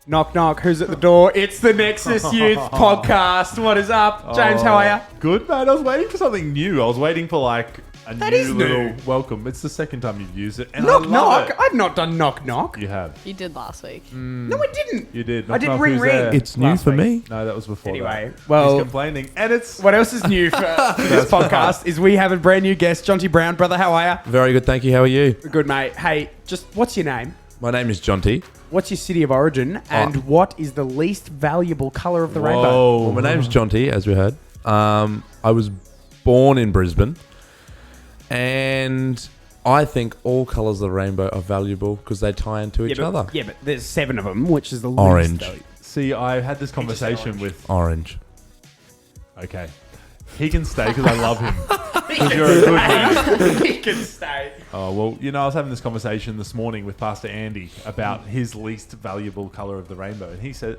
Knock, knock. Who's at the door? It's the Nexus Youth Podcast. What is up? James, how are you? Good, mate. I was waiting for something new. I was waiting for like a That is new new. little welcome. It's the second time you've used it. And Knock, I love knock. It. I've not done knock, knock. You have. You did last week. No, I didn't. You did. I Knock, did knock, ring, who's ring. there? It's new Last for week. me. No, that was before Anyway, that. well- He's complaining. And it's... What else is new for this podcast is we have a brand new guest, Jonte Brown. Brother, how are you? Very good, thank you. How are you? Good, mate. Hey, just what's your name? My name is Jonte. What's your city of origin? And what is the least valuable colour of the rainbow? Whoa. Well, my name's Jonte, as we heard. I was born in Brisbane, and I think all colours of the rainbow are valuable because they tie into each other. Yeah, but there's 7 of them, which is the Orange. least valuable. See, I had this conversation orange. with... Orange. Okay. He can stay because I love him. Because you're a good man. He can stay. Oh, well, you know, I was having this conversation this morning with Pastor Andy about his least valuable colour of the rainbow. And he said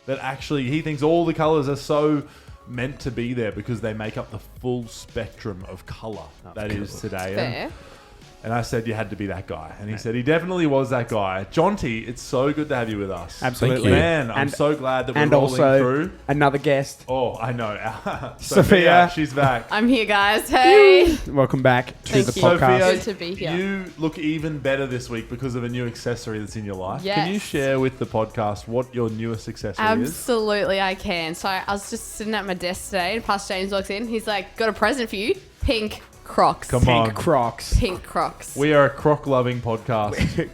that actually he thinks all the colours are so meant to be there because they make up the full spectrum of colour that is today. Fair. And I said you had to be that guy. And he said he definitely was that guy. Jonte, it's so good to have you with us. Absolutely. Thank you. Man, I'm And- so glad that we're And rolling also through. another guest. Oh, I know. Sophia. She's back. I'm here, guys. Hey. Welcome back to Thank the you. podcast. Sophia, Good to be here. You look even better this week because of a new accessory that's in your life. Yes. Can you share with the podcast what your newest accessory is? Absolutely, I can. So I was just sitting at my desk today, and Pastor James walks in. He's like, "Got a present for you. Pink Crocs. Come on. Pink Crocs. Pink Crocs." We are a croc-loving podcast.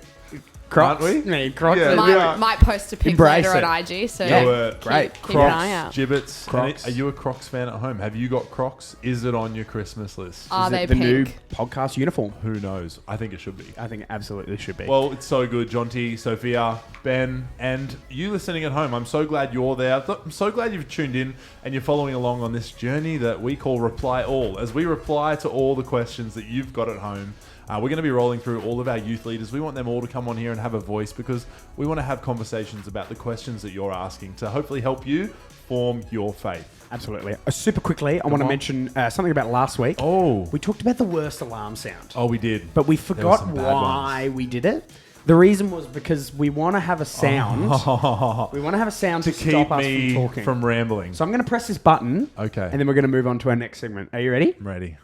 Crocs? Aren't we? Me, Crocs. Yeah. might post a pic Embrace later it. on IG. So Yeah. Do it. Great. Keep an eye out. Gibbets. Crocs. Are you a Crocs fan at home? Have you got Crocs? Is it on your Christmas list? Are Is they it the new pink? podcast uniform? Who knows? I think it should be. I think it absolutely should be. Well, it's so good, Jonte, Sophia, Ben, and you listening at home. I'm so glad you're there. I'm so glad you've tuned in and you're following along on this journey that we call Reply All. As we reply to all the questions that you've got at home, we're going to be rolling through all of our youth leaders. We want them all to come on here and have a voice because we want to have conversations about the questions that you're asking to hopefully help you form your faith. Absolutely. Super quickly, I want to on. mention something about last week. Oh. We talked about the worst alarm sound. Oh, we did. But we There were forgot some bad why we did it. The reason was because we want to have a sound. We want to have a sound to, To keep stop us me from talking. from rambling. So I'm going to press this button. Okay. And then we're going to move on to our next segment. Are you ready? I'm ready.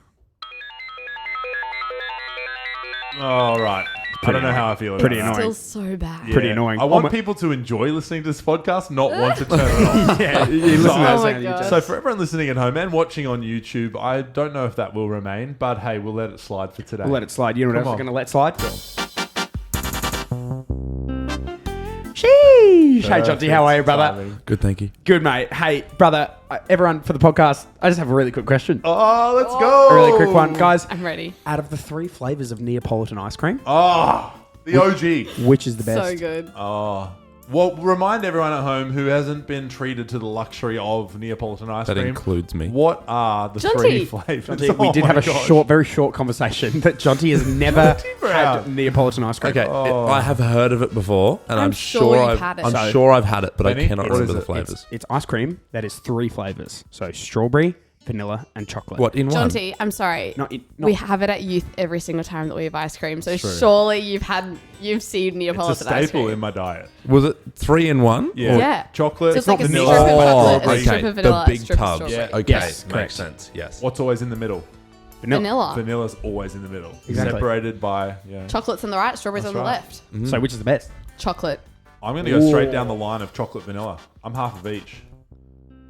All right. I don't know how I feel about Pretty that. annoying. Still so bad. Pretty annoying. I want Oh my- people to enjoy listening to this podcast, not want to turn it off. Yeah, you listen to that Oh my sound, you God. just- So for everyone listening at home and watching on YouTube, I don't know if that will remain, but hey, we'll let it slide for today. We'll let it slide. You know what Come else we're on. going to let slide? Sheesh. Hey, Jonte, how are you, brother? Timing. Good, thank you. Good, mate. Hey, brother, everyone, for the podcast, I just have a really quick question. Oh, let's go. A really quick one. Guys, I'm ready. out of the 3 flavors of Neapolitan ice cream, Oh, the OG. which is the best? So good. Oh. Well, remind everyone at home who hasn't been treated to the luxury of Neapolitan ice That cream. includes me. What are the Jonte. 3 flavors? Jonte, we Oh did my have a gosh. very short conversation that Jonte has never Brown. had Neapolitan ice cream. Okay, I have heard of it before, and I'm I'm sure sure you've I've had it. I'm So- sure I've had it, but Benny, I cannot what remember is the it? flavors. It's ice cream that is 3 flavors. So strawberry, vanilla, and chocolate. What in one? Jonte, I'm sorry. Not we have it at youth every single time that we have ice cream. So True. surely you've seen It's a Neapolitan ice staple cream. in my diet. Was it 3 in 1? Yeah. Yeah. Chocolate. So it's like a vanilla. strip of chocolate, Oh, a strip okay. of vanilla, The a big strip of tubs. strawberry. Yeah. Okay, Yes, correct. makes sense. Yes. What's always in the middle? Vanilla. Vanilla's always in the middle. Exactly. Separated by, Chocolate's on the right, strawberries That's on the right. left. So which is the best? Chocolate. I'm going to go straight Ooh. down the line of chocolate vanilla. I'm half of each.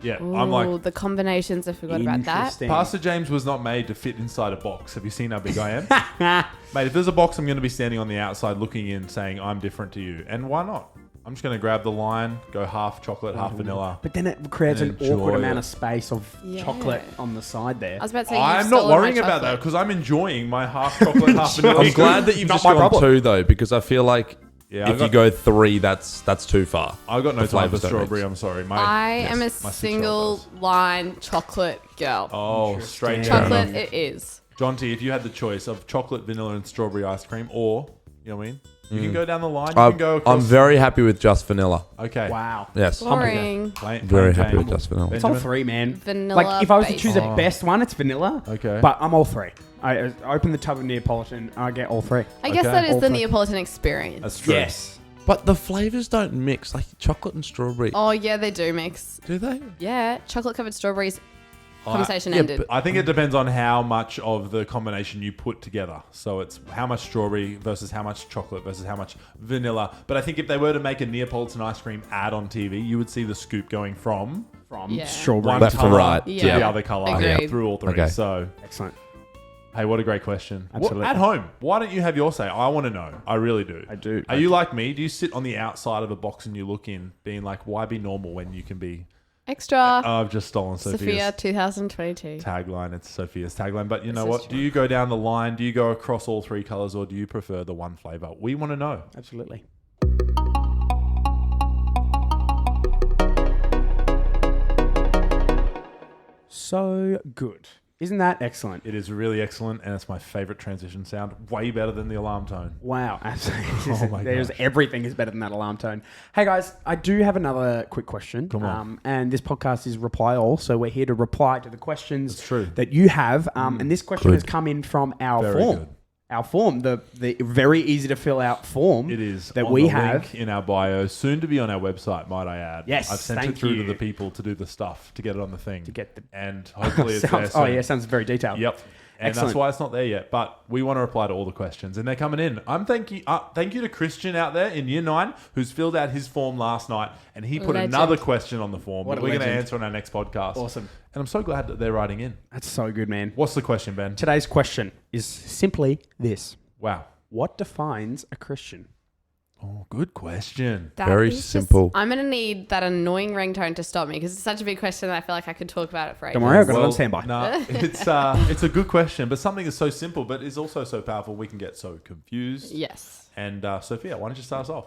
Yeah, Ooh, I'm like, the combinations. I forgot about that. Interesting. Pastor James was not made to fit inside a box. Have you seen how big I am? Mate, if there's a box, I'm going to be standing on the outside looking in saying, I'm different to you. And why not? I'm just going to grab the line, go half chocolate, half vanilla. But then it creates an Enjoy awkward amount it. of space of Yeah. chocolate on the side there. I was about to say, I'm you've not stolen my worrying about that chocolate. because I'm enjoying my half chocolate, half vanilla. I'm glad that you've Not just my gone problem. 2 though, because I feel like Yeah, I've if you got- go 3, that's too far. I've got no The time for flavours don't strawberry. mix. I'm sorry. I am a my 6-year-old single does. line chocolate girl. Oh, straight down. chocolate it is. Jonte, if you had the choice of chocolate, vanilla, and strawberry ice cream, or, you know what I mean? You can go down the line. You can go across. I'm very happy with just vanilla. Okay. Wow. Yes. Boring. Very happy with just vanilla. It's all 3, man. Vanilla Like, if I was to base. choose a best one, it's vanilla. Okay. But I'm all 3. I open the tub of Neapolitan, I get all 3. I guess Okay. that is All the three. Neapolitan experience. That's true. Yes. But the flavors don't mix, like chocolate and strawberry. Oh, yeah, they do mix. Do they? Yeah, chocolate-covered strawberries. Oh, Conversation yeah, ended. but- I think it depends on how much of the combination you put together. So it's how much strawberry versus how much chocolate versus how much vanilla. But I think if they were to make a Neapolitan ice cream ad on TV, you would see the scoop going from Yeah. strawberry. one Left to colour right. to Yeah. the other color Agreed. through all three. Okay. So, Excellent. hey, what a great question. Absolutely. At home, why don't you have your say? I want to know. I really do. I do. Are you like me? Do you sit on the outside of a box and you look in, being like, why be normal when you can be... Extra. I've just stolen Sophia Sophia's 2022. tagline. It's Sophia's tagline. But you know This is what? Do you go down the line? Do you go across all three colors, or do you prefer the one flavor? We want to know. Absolutely. So good. Isn't that excellent? It is really excellent, and it's my favorite transition sound. Way better than the alarm tone. Wow, absolutely. Oh my There's gosh. everything is better than that alarm tone. Hey guys, I do have another quick question. Come on. And this podcast is Reply All, so we're here to reply to the questions That's true. that you have. And this question Good. has come in from our Very form. good. Our form, the very easy to fill out form. It is that on we the have. link in our bio, soon to be on our website. Might I add? Yes, I've sent thank it through you. to the people to do the stuff to get it on the thing. To get the and hopefully it's there. sounds, Soon. oh yeah, sounds very detailed. Yep. And Excellent. that's why it's not there yet. But we want to reply to all the questions, and they're coming in. Thank you to Christian out there in Year 9 who's filled out his form last night, and he put Legend. another question on the form What that a we're going to legend. answer on our next podcast. Awesome. And I'm so glad that they're writing in. That's so good, man. What's the question, Ben? Today's question is simply this: Wow. what defines a Christian? Oh, good question. That Very is just- simple. I'm going to need that annoying ringtone to stop me because it's such a big question that I feel like I could talk about it for ages. Don't worry, I've got it on standby. No, it's a good question, but something is so simple, but is also so powerful. We can get so confused. Yes. And Sophia, why don't you start us off?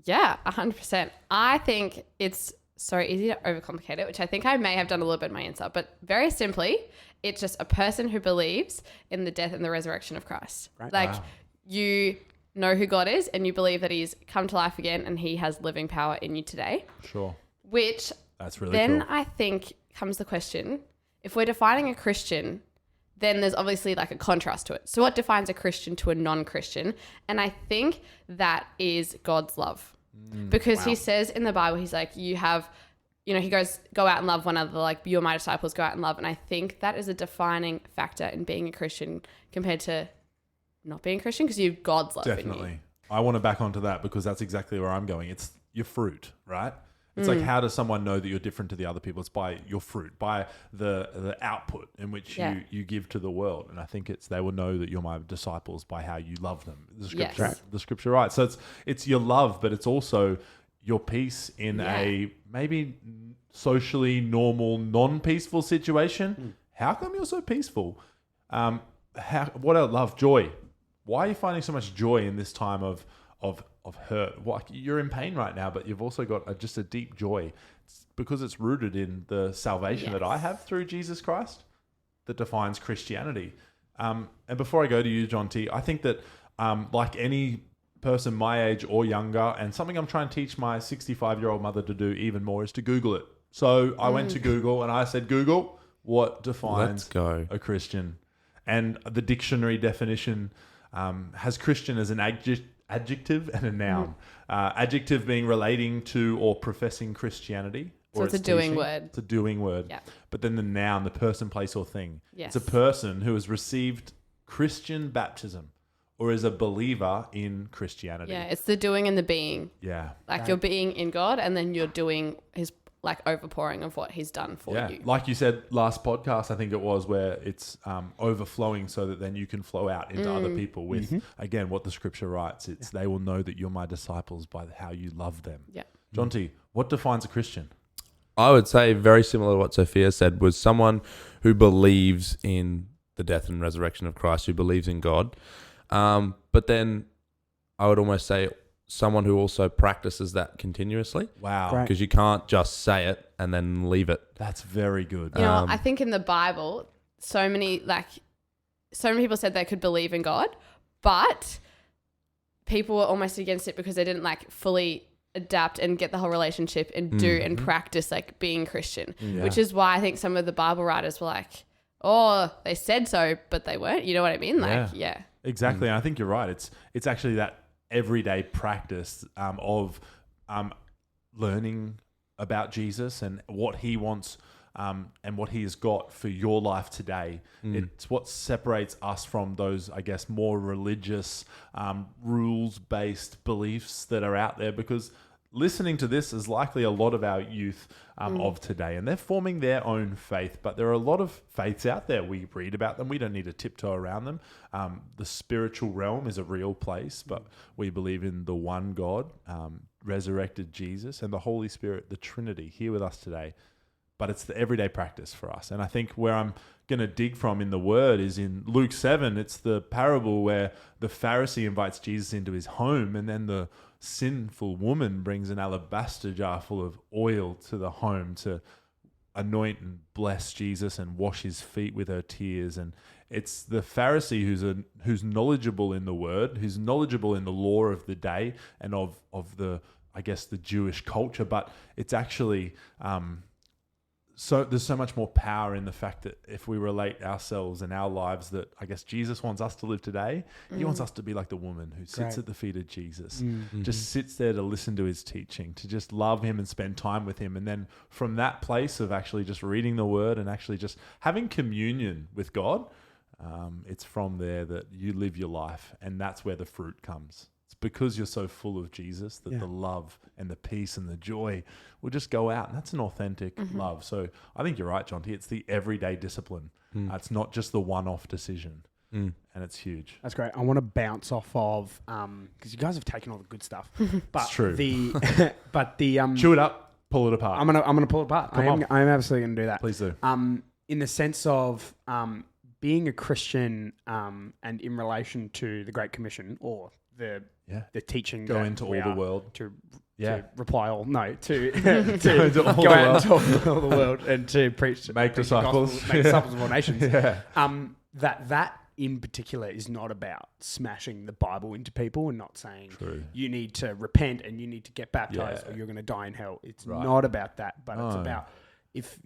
Yeah, 100%. I think it's so easy to overcomplicate it, which I think I may have done a little bit in my answer, but very simply, it's just a person who believes in the death and the resurrection of Christ. Right. Like Wow. you know who God is and you believe that he's come to life again and he has living power in you today, Sure. which That's really then cool. I think comes the question, if we're defining a Christian, then there's obviously like a contrast to it. So what defines a Christian to a non-Christian? And I think that is God's love. Because he says in the Bible, he's like, you have, you know, he goes, go out and love one another, like you're my disciples, go out and love. And I think that is a defining factor in being a Christian compared to not being a Christian because you've God's love in you. Definitely. I want to back onto that because that's exactly where I'm going. It's your fruit, right? It's like, how does someone know that you're different to the other people? It's by your fruit, by the output in which Yeah. you give to the world. And I think they will know that you're my disciples by how you love them. The scripture, Yes. the scripture, right? So it's your love, but it's also your peace in Yeah. a maybe socially normal, non-peaceful situation. How come you're so peaceful? What else? Love, joy. Why are you finding so much joy in this time of hurt? What, you're in pain right now, but you've also got just a deep joy. It's because it's rooted in the salvation that I Yes. have through Jesus Christ that defines Christianity. And before I go to you, JONTE, I think that like any person my age or younger, and something I'm trying to teach my 65-year-old mother to do even more is to Google it. So I went to Google and I said, Google, what Let's defines go. a Christian? And the dictionary definition has Christian as an adjective and a noun. Adjective being relating to or professing Christianity. So or it's a doing teaching. word. It's a doing word. Yeah. But then the noun, the person, place, or thing. Yes. It's a person who has received Christian baptism or is a believer in Christianity. Yeah, it's the doing and the being. Yeah. Like you're being in God and then you're doing his like overpouring of what he's done for Yeah, you. like you said last podcast, I think it was, where it's overflowing so that then you can flow out into other people with, again, what the scripture writes. It's they will know that you're my disciples by how you love them. Yeah. JONTE, what defines a Christian? I would say very similar to what Sophia said, was someone who believes in the death and resurrection of Christ, who believes in God. But then I would almost say someone who also practices that continuously, Wow. Great. because you can't just say it and then leave it. That's very good. You know, I think in the Bible, so many people said they could believe in God, but people were almost against it because they didn't like fully adapt and get the whole relationship and do and practice like being Christian, which is why I think some of the Bible writers were like, oh, they said so, but they weren't. You know what I mean? Like, yeah. Exactly. And I think you're right. It's actually that everyday practice of learning about Jesus and what he wants and what he has got for your life today. It's what separates us from those, I guess, more religious, rules-based beliefs that are out there, because listening to this is likely a lot of our youth of today, and they're forming their own faith. But there are a lot of faiths out there. We read about them. We don't need to tiptoe around them. The spiritual realm is a real place, but we believe in the one God, resurrected Jesus, and the Holy Spirit, the Trinity, here with us today. But it's the everyday practice for us. And I think where I'm going to dig from in the Word is in Luke 7. It's the parable where the Pharisee invites Jesus into his home, and then the sinful woman brings an alabaster jar full of oil to the home to anoint and bless Jesus and wash his feet with her tears. And it's the Pharisee who's knowledgeable in the Word, who's knowledgeable in the law of the day and of the, I guess, the Jewish culture. But it's actually so there's so much more power in the fact that if we relate ourselves and our lives, that I guess Jesus wants us to live today. He wants us to be like the woman who sits at the feet of Jesus, just sits there to listen to his teaching, to just love him and spend time with him. And then from that place of actually just reading the Word and actually just having communion with God, it's from there that you live your life, and that's where the fruit comes. It's because you're so full of Jesus that the love and the peace and the joy will just go out. And that's an authentic love. So I think you're right, Jonte. It's the everyday discipline. It's not just the one-off decision. And it's huge. That's great. I want to bounce off of, because you guys have taken all the good stuff. But It's true. But the Chew it up, pull it apart. I'm gonna pull it apart. I'm absolutely gonna do that. Please do. In the sense of being a Christian, and in relation to the Great Commission, or the teaching, Go into all the world. to Go reply all, no, to into all go the out world. into all the world and to preach, Make preach the disciples. gospel, make disciples of all nations. Yeah. That in particular is not about smashing the Bible into people and not saying you need to repent and you need to get baptized or you're going to die in hell. It's not about that, but it's about if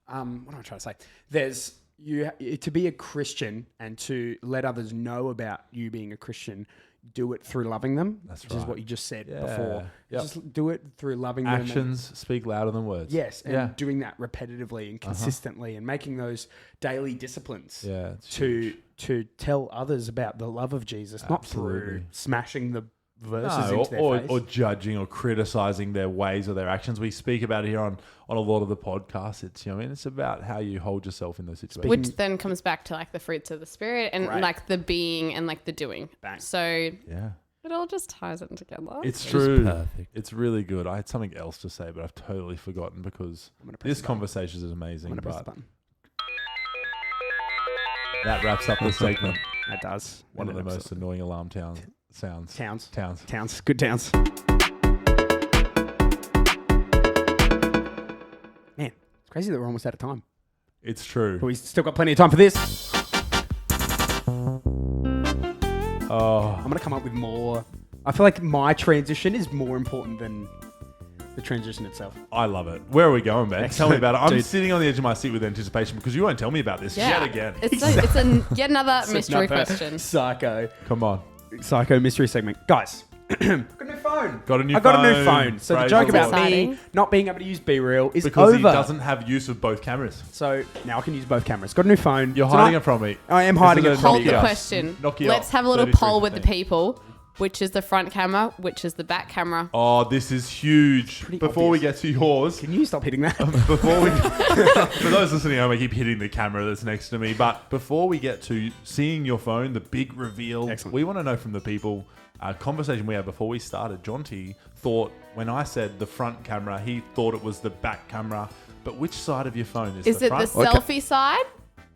what am I trying to say? There's to be a Christian and to let others know about you being a Christian, do it through loving them. Which is what you just said before. Just do it through loving them. Actions speak louder than words. Yes, and doing that repetitively and consistently and making those daily disciplines to tell others about the love of Jesus, not through smashing the verses into their face. Or judging or criticizing their ways or their actions. We speak about it here on a lot of the podcasts. It's, it's about how you hold yourself in those situations. Which then comes back to like the fruits of the Spirit and like the being and like the doing. Bang. So it all just ties in together. It's true. Perfect. It's really good. I had something else to say, but I've totally forgotten because this conversation is amazing. I'm going to press the button. That wraps up the segment. That does. One of the most annoying alarm sounds. Towns. Towns. Good towns. Man, it's crazy that we're almost out of time. It's true. But we still got plenty of time for this. Oh, I'm going to come up with more. I feel like my transition is more important than the transition itself. I love it. Where are we going, Ben? Excellent. Tell me about it. I'm Dude. sitting on the edge of my seat with anticipation because you won't tell me about this yet again. It's yet another mystery Another question. Psycho mystery segment. Guys, got a new phone. I got a new phone. So the Praise joke the about Lord. me not being able to use B-Reel is Because over. he doesn't have use of both cameras. So now I can use both cameras. Got a new phone. You're hiding it from me. I am hiding it from Hold you. the Nokia. question. Nokia Let's have a little 33. poll with the people. Which is the front camera? Which is the back camera? Oh, this is huge. Before we get to yours, Can you stop hitting that? for those listening at home, I keep hitting the camera that's next to me. But before we get to seeing your phone, the big reveal, Excellent. we want to know from the people. A conversation we had before we started. Jonte thought when I said the front camera, he thought it was the back camera. But which side of your phone is Is the it front? the selfie side?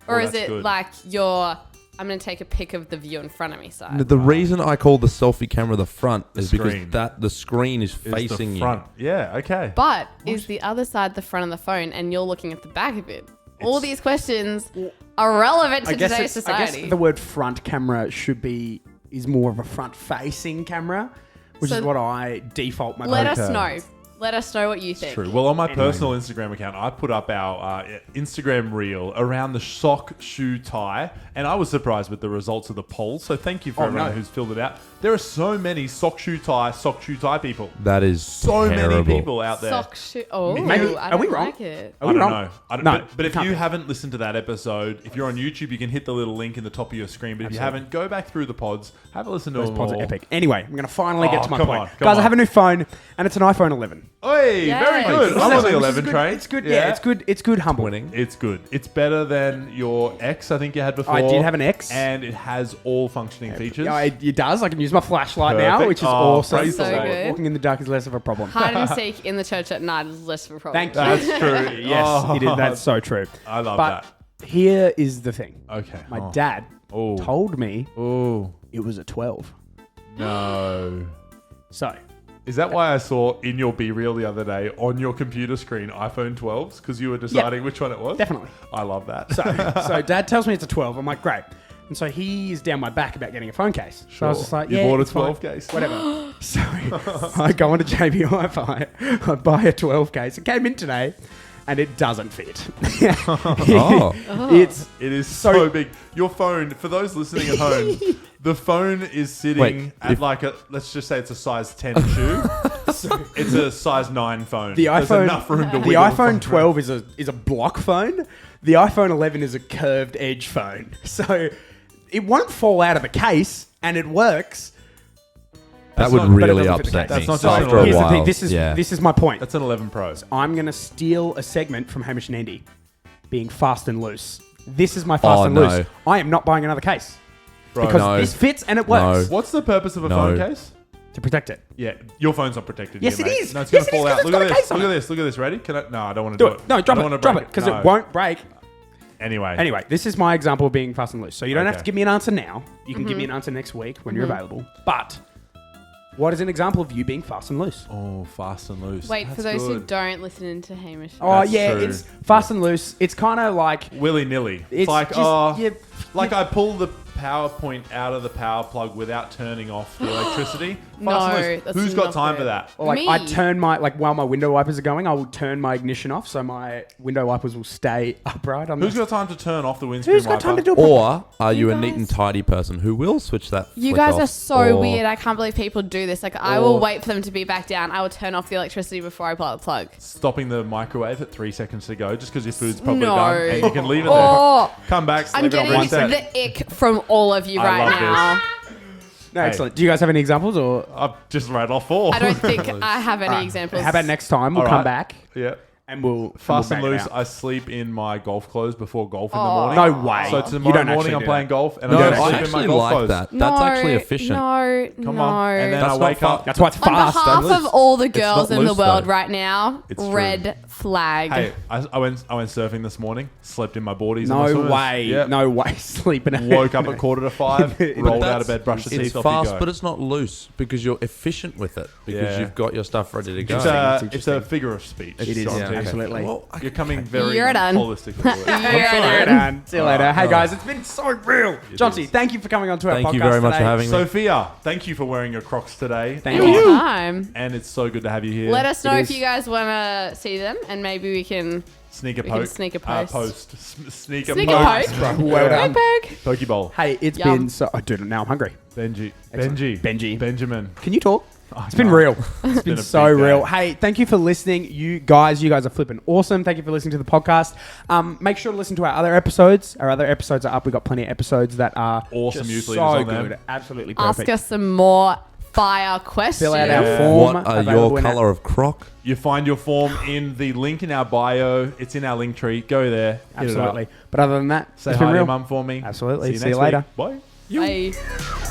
Or Oh, is that's it good. like your, I'm going to take a pic of the view in front of me side? The reason I call the selfie camera the front is screen. because the screen is Is facing the front. Yeah, okay. But is the other side the front of the phone and you're looking at the back of it? All these questions are relevant to today's I society. guess the word front camera is more of a front-facing camera, which So is what I default my Let phone. us know. Let us know what you think. True. Well, on my personal Instagram account, I put up our Instagram reel around the sock shoe tie, and I was surprised with the results of the poll. So thank you for everyone who's filled it out. There are so many sock shoe tie people. That is so terrible. many people out there. Sock shoe. Oh, Maybe- I are don't we wrong? like it. Are I we don't wrong? know. I don't, No, but if can't you be. haven't listened to that episode, if you're on YouTube, you can hit the little link in the top of your screen. But if you haven't, go back through the pods, have a listen to Those them pods all. are epic. Anyway, I'm going to finally get to my come point. on, come Guys, on. I have a new phone, and it's an iPhone 11. Hey, Yay. very good. Which I'm on the Which is 11 good. train. It's good. Yeah, it's good. It's good. Humble. Winning. It's good. It's better than your X, I think you had before. I did have an X. And it has all functioning features. Yeah, it does. I can use my flashlight now, Perfect. which is Oh, awesome. praise the So Lord. good. Walking in the dark is less of a problem. Hide and seek in the church at night is less of a problem. Thank you. That's true. Yes, Oh, it is. That's so true. I love But that. here is the thing. Okay. My dad Oh. told me Oh, it was a 12. no. So, Is that why I saw in your B reel the other day on your computer screen iPhone 12s? Because you were deciding which one it was? definitely. I love that. So Dad tells me it's a 12. I'm like, great. And so he's down my back about getting a phone case. So I was just like, You yeah, bought a it's fine. 12 case. Whatever. So I go onto JB Hi-Fi, I buy a 12 case. It came in today, and it doesn't fit. Oh. It's It is so big. Your phone, for those listening at home, the phone is sitting Wait, at like a, let's just say it's a size 10 shoe. It's a size 9 phone. the There's iPhone. enough room to The wiggle iPhone from 12 is a block phone. The iPhone 11 is a curved edge phone. So it won't fall out of the case, and it works. That would not- but it really doesn't fit the upset case. me. That's not just after an a Here's the while. thing. This is yeah. this is my point. That's an 11 Pro. I'm gonna steal a segment from Hamish and Andy, being fast and loose. This is my fast Oh, and no. loose. I am not buying another case Bro, because No. this fits and it works What's the purpose of a No. phone case? to protect it. Yeah, your phone's not protected. Yes, here, it mate. is. No, it's Yes, going to it is, fall 'cause out. it's Look at got a this. case on Look at it. this. Look at this. Ready? Can I? No, I don't want to Do do it. No, drop I don't it. wanna Drop break it because No. it won't break. Anyway. Anyway, this is my example of being fast and loose. So you don't have Okay. to give me an answer now. You can give me an answer next week when you're available. But what is an example of you being fast and loose? Oh, fast and loose. Wait, for That's those who good. don't listen to Hamish. Oh That's yeah, true. it's fast and loose. It's kind of like willy-nilly. it's like, just, like I pull the power point out of the power plug without turning off the electricity. No, Fast and loose. that's Who's got not time good. for that? Or like Me. I turn my while my window wipers are going, I will turn my ignition off so my window wipers will stay upright. Who's got time to turn off the windscreen Who's got time to do it? Or are you a You neat guys- and tidy person who will switch that? You flick guys off? are so Or- weird. I can't believe people do this. Like, I will wait for them to be back down. I will turn off the electricity before I pull out the plug. Stopping the microwave at 3 seconds to go just because your food's probably No. done and you can leave it there. Oh, Come back. I'm leave it on getting one sec. the ick from all of you I right love now. No, excellent. Do you guys have any examples or? I've just read off 4. I don't think I have any examples. How about next time we'll All come right. back Yeah. and we'll Fast we'll and bang it loose. out. I sleep in my golf clothes before golf in the Oh. morning. No way. So You tomorrow don't morning actually I'm do playing that. golf and No, I'm don't going to I sleep in my actually golf like clothes. that. That's actually efficient. No, Come no. on. And then That's I not wake up. That's why it's On fast. behalf That of is- all the it's girls not in the loose, world though. right now, It's true. red flag. Hey, I went surfing this morning, slept in my boardies. and my No swimmers. way. Yep. No way. Sleeping. Woke up at 4:45, But rolled That's- out of bed, brushed the It's teeth, off fast, you go. but it's not loose because you're efficient with it because Yeah. you've got your stuff ready to go. It's That's a interesting. figure of speech. It is, Jonte. yeah, absolutely. Well, You're coming very You're done. holistic. with it. You're done. See you later. Hey guys, it's been so real. Jonte, is. thank you for coming on to our podcast Thank you very much for today. having me. Sophia, thank you for wearing your Crocs today. Thank you. Anytime. And it's so good to have you here. Let us know It if is. you guys want to see them, and maybe we can Sneak a We can poke. sneak a post. Sneak a sneak a poke. poke. Bro, well done. Poke. Pokeball. Hey, it's Yum. been so. Oh, dude, now I'm hungry. Benji. Excellent. Benji. Benjamin. Can you talk? Oh, It's been no. real. It's been been a so big day. real. Hey, thank you for listening. You guys are flipping awesome. Thank you for listening to the podcast. Make sure to listen to our other episodes. Our other episodes are up. We've got plenty of episodes that are Awesome just youth so leaders on good. them. Absolutely perfect. Ask us some more fire questions. Fill out our Yeah. form. What are available your in our- color of croc? You find your form in the link in our bio. It's in our link tree. Go there. hit it up. Absolutely. But other than that, Say it's hi been to your real. mum for me. Absolutely. See you next later. week. Bye. Bye.